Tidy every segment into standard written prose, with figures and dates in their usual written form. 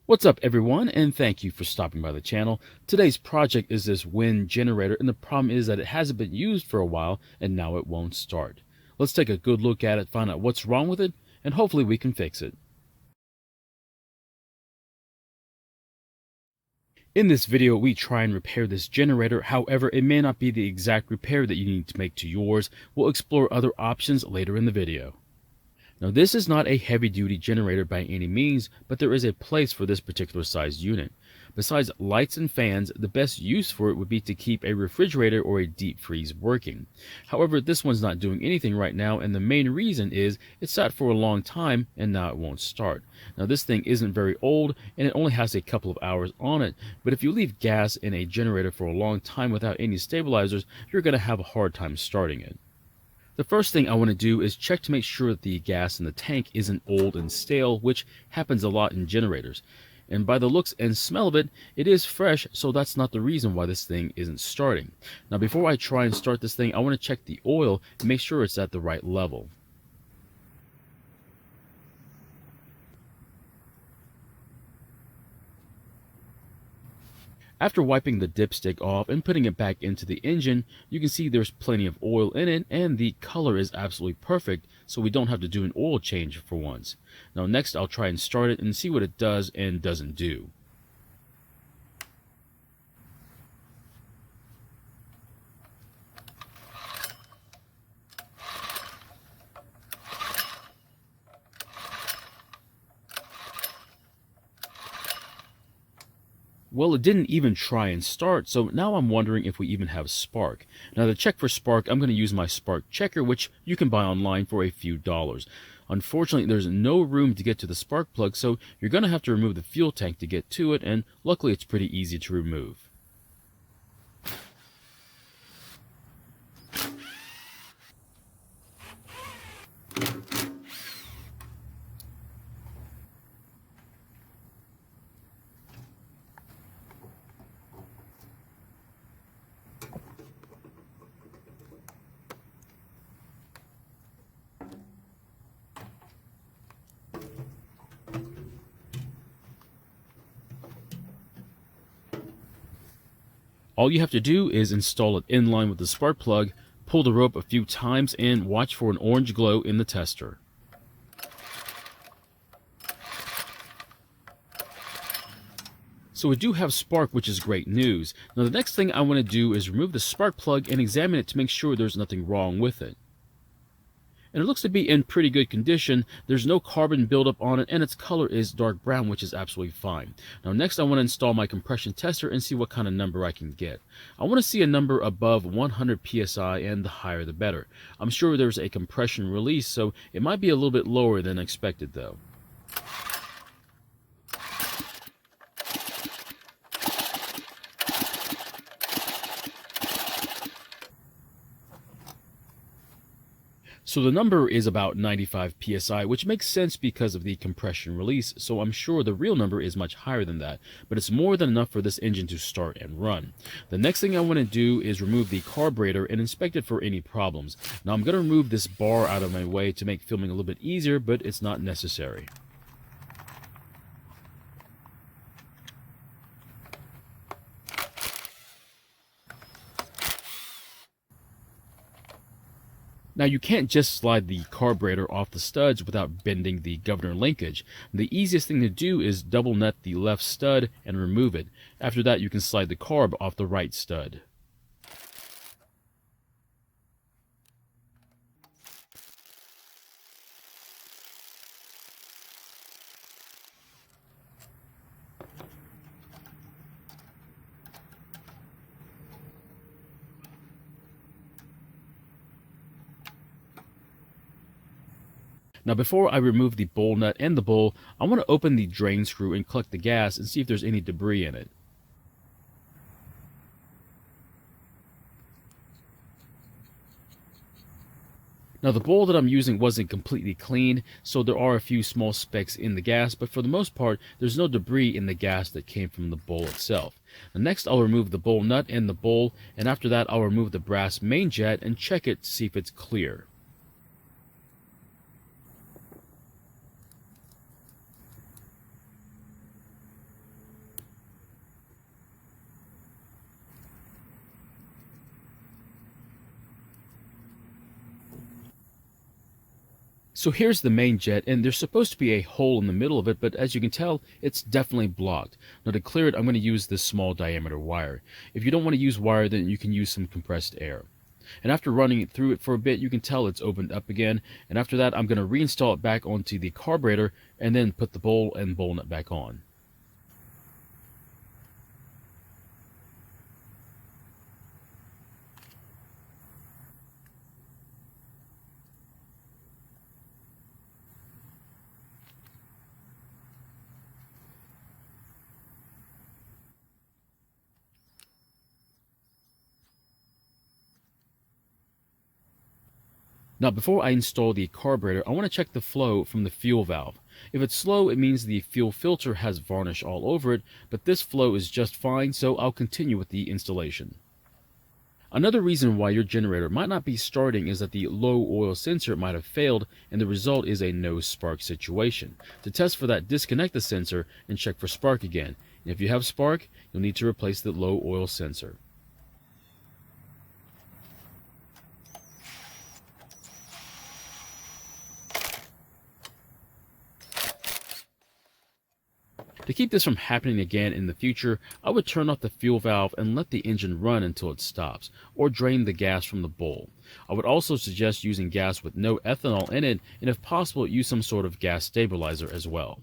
What's up everyone, and thank you for stopping by the channel. Today's project is this wind generator, and the problem is that it hasn't been used for a while and now it won't start. Let's take a good look at it, find out what's wrong with it, and hopefully we can fix it. In this video, we try and repair this generator. However, it may not be the exact repair that you need to make to yours. We'll explore other options later in the video. Now, this is not a heavy-duty generator by any means, but there is a place for this particular size unit. Besides lights and fans, the best use for it would be to keep a refrigerator or a deep freeze working. However, this one's not doing anything right now, and the main reason is it sat for a long time and now it won't start. Now, this thing isn't very old and it only has a couple of hours on it, but if you leave gas in a generator for a long time without any stabilizers, you're going to have a hard time starting it. The first thing I want to do is check to make sure that the gas in the tank isn't old and stale, which happens a lot in generators. And by the looks and smell of it, it is fresh, so that's not the reason why this thing isn't starting. Now, before I try and start this thing, I want to check the oil and make sure it's at the right level. After wiping the dipstick off and putting it back into the engine, you can see there's plenty of oil in it and the color is absolutely perfect, so we don't have to do an oil change for once. Now next I'll try and start it and see what it does and doesn't do. Well, it didn't even try and start, so now I'm wondering if we even have spark. Now, to check for spark, I'm going to use my spark checker, which you can buy online for a few dollars. Unfortunately, there's no room to get to the spark plug, so you're going to have to remove the fuel tank to get to it, and luckily it's pretty easy to remove. All you have to do is install it in line with the spark plug, pull the rope a few times, and watch for an orange glow in the tester. So we do have spark, which is great news. Now the next thing I want to do is remove the spark plug and examine it to make sure there's nothing wrong with it. And it looks to be in pretty good condition. There's no carbon buildup on it, and its color is dark brown, which is absolutely fine. Now next I want to install my compression tester and see what kind of number I can get. I want to see a number above 100 psi, and the higher the better. I'm sure there's a compression release, so it might be a little bit lower than expected though. So the number is about 95 psi, which makes sense because of the compression release, so I'm sure the real number is much higher than that, but it's more than enough for this engine to start and run. The next thing I want to do is remove the carburetor and inspect it for any problems. Now I'm going to remove this bar out of my way to make filming a little bit easier, but it's not necessary. Now you can't just slide the carburetor off the studs without bending the governor linkage. The easiest thing to do is double nut the left stud and remove it. After that you can slide the carb off the right stud. Now before I remove the bowl nut and the bowl, I want to open the drain screw and collect the gas and see if there's any debris in it. Now the bowl that I'm using wasn't completely clean, so there are a few small specks in the gas, but for the most part, there's no debris in the gas that came from the bowl itself. Now next I'll remove the bowl nut and the bowl, and after that I'll remove the brass main jet and check it to see if it's clear. So here's the main jet, and there's supposed to be a hole in the middle of it, but as you can tell, it's definitely blocked. Now to clear it, I'm going to use this small diameter wire. If you don't want to use wire, then you can use some compressed air. And after running it through it for a bit, you can tell it's opened up again. And after that, I'm going to reinstall it back onto the carburetor and then put the bowl and bowl nut back on. Now before I install the carburetor, I want to check the flow from the fuel valve. If it's slow, it means the fuel filter has varnish all over it, but this flow is just fine, so I'll continue with the installation. Another reason why your generator might not be starting is that the low oil sensor might have failed, and the result is a no spark situation. To test for that, disconnect the sensor and check for spark again. And if you have spark, you'll need to replace the low oil sensor. To keep this from happening again in the future, I would turn off the fuel valve and let the engine run until it stops, or drain the gas from the bowl. I would also suggest using gas with no ethanol in it, and if possible, use some sort of gas stabilizer as well.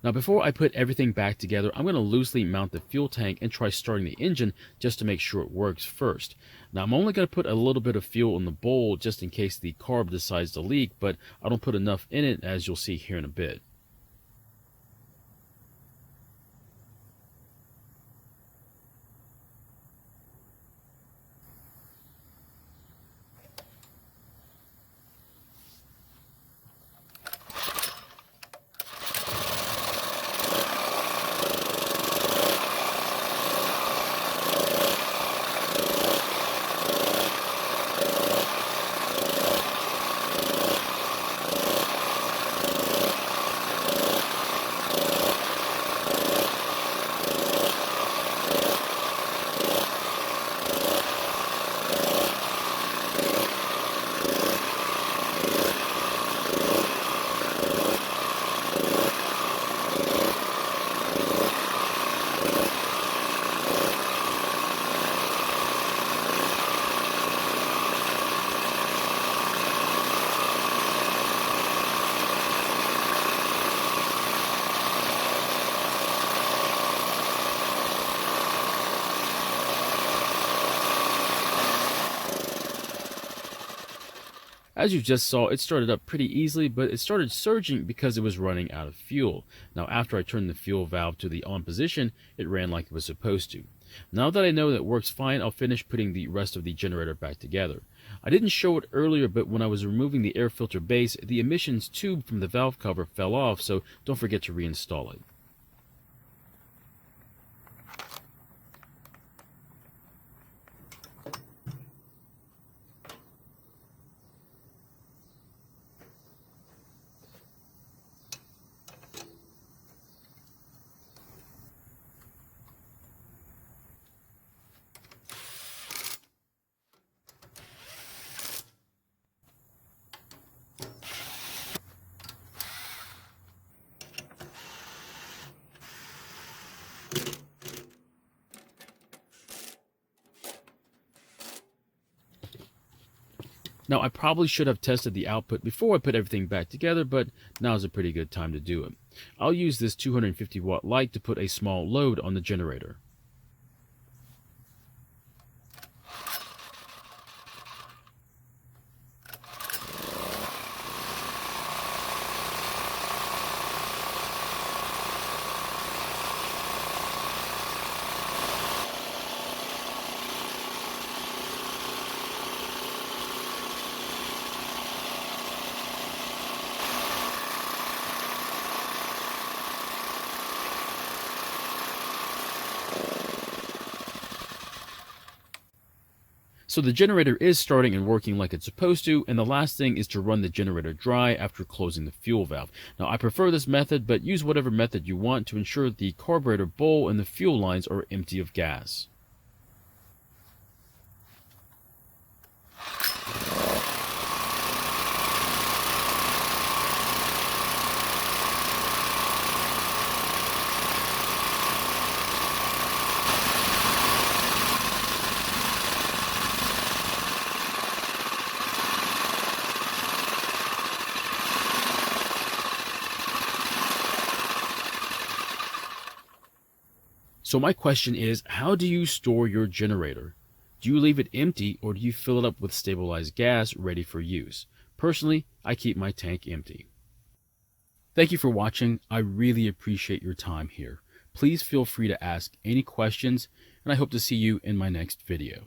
Now before I put everything back together, I'm going to loosely mount the fuel tank and try starting the engine just to make sure it works first. Now I'm only going to put a little bit of fuel in the bowl just in case the carb decides to leak, but I don't put enough in it, as you'll see here in a bit. As you just saw, it started up pretty easily, but it started surging because it was running out of fuel. Now after I turned the fuel valve to the on position, it ran like it was supposed to. Now that I know that it works fine, I'll finish putting the rest of the generator back together. I didn't show it earlier, but when I was removing the air filter base, the emissions tube from the valve cover fell off, so don't forget to reinstall it. Now, I probably should have tested the output before I put everything back together, but now is a pretty good time to do it. I'll use this 250 watt light to put a small load on the generator. So the generator is starting and working like it's supposed to, and the last thing is to run the generator dry after closing the fuel valve. Now I prefer this method, but use whatever method you want to ensure the carburetor bowl and the fuel lines are empty of gas. So my question is, how do you store your generator? Do you leave it empty or do you fill it up with stabilized gas ready for use? Personally, I keep my tank empty. Thank you for watching. I really appreciate your time here. Please feel free to ask any questions, and I hope to see you in my next video.